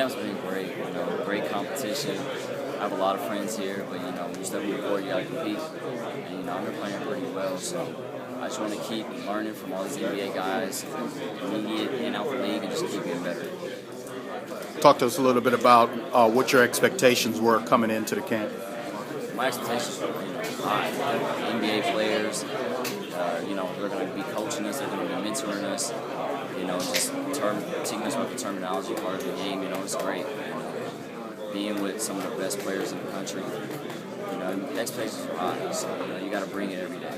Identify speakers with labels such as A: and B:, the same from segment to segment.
A: camp's been great. You know, great competition. I have a lot of friends here, but you know, when you step on the court, you gotta compete. And you know, I've been playing pretty well, so I just want to keep learning from all these NBA guys, immediate and out the league, and just keep getting better.
B: Talk to us a little bit about what your expectations were coming into the camp.
A: My expectations were high. NBA players, you know, they're going to be coaching us, they're going to be mentoring us, you know, just teaching us about the terminology part of the game. You know, it's great. Being with some of the best players in the country, you know, the expectations are high, so you know, you got to bring it every day.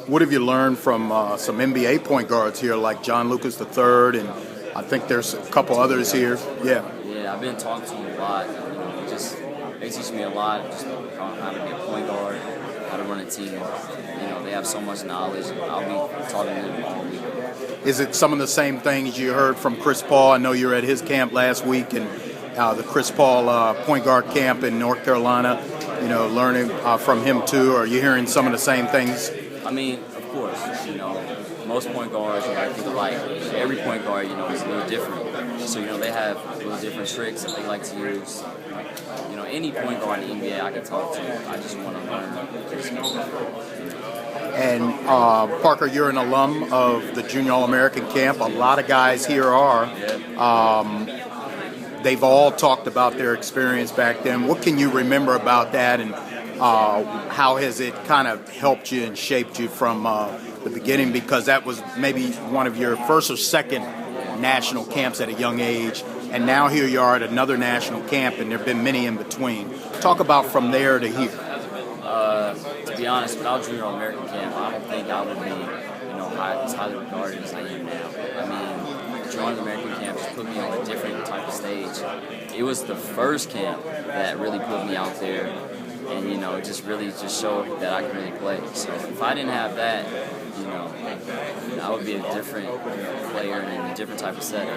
B: What have you learned from some NBA point guards here, like John Lucas III, and I think there's a couple others here? Yeah.
A: Yeah, I've been talking to them a lot. You know, they teach me a lot, just on how to be a point guard, how to run a team. You know, they have so much knowledge. I'll be talking to them all week.
B: Is it some of the same things you heard from Chris Paul? I know you were at his camp last week, and the Chris Paul point guard camp in North Carolina. You know, learning from him too. Are you hearing some of the same things?
A: I mean, of course, you know, most point guards are think alike. Every point guard, you know, is a little different. So, you know, they have little different tricks that they like to use. You know, any point guard in the NBA I can talk to. I just want to learn.
B: And Parker, you're an alum of the Junior All-American Camp. A lot of guys here are. They've all talked about their experience back then. What can you remember about that, and how has it kind of helped you and shaped you from the beginning? Because that was maybe one of your first or second national camps at a young age, and now here you are at another national camp, and there have been many in between. Talk about from there to here.
A: To be honest, without Junior All-American Camp, I don't think I would be, you know, as highly regarded as I am now. I mean, Junior All-American Camp just put me on a different type of stage. It was the first camp that really put me out there, and you know, it just really just showed that I can really play. So if I didn't have that, you know, I would be a different player in a different type of setting.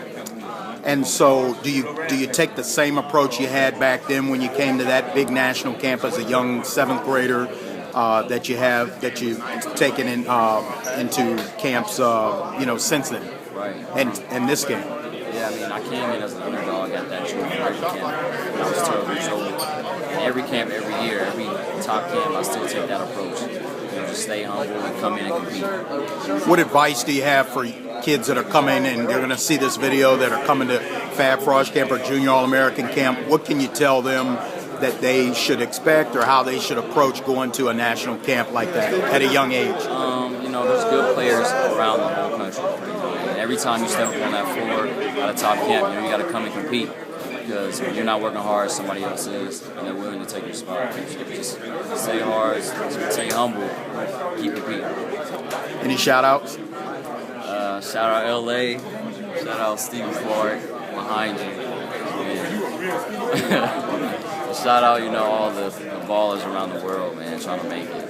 B: And so, do you take the same approach you had back then when you came to that big national camp as a young seventh grader that you've taken into camps, you know, since then?
A: Right.
B: And this game.
A: Yeah, I mean, I came in as an underdog at that Junior American camp when I was 12 years old. And every camp, every year, every top camp, I still take that approach. You know, just stay humble and come in and compete.
B: What advice do you have for kids that are coming and they're going to see this video, that are coming to Fab Frosh Camp or Junior All-American Camp? What can you tell them that they should expect, or how they should approach going to a national camp like that at a young age?
A: You know, there's good players around the whole country. And every time you step up on that floor at a top camp, you know, you got to come and compete. Because when you're not working hard, somebody else is, and they're willing to take your spot. Just stay hard, stay humble, keep competing.
B: Any shout-outs?
A: Shout out LA, shout out Stephen Clark behind you. Shout out, you know, all the ballers around the world, man, trying to make it.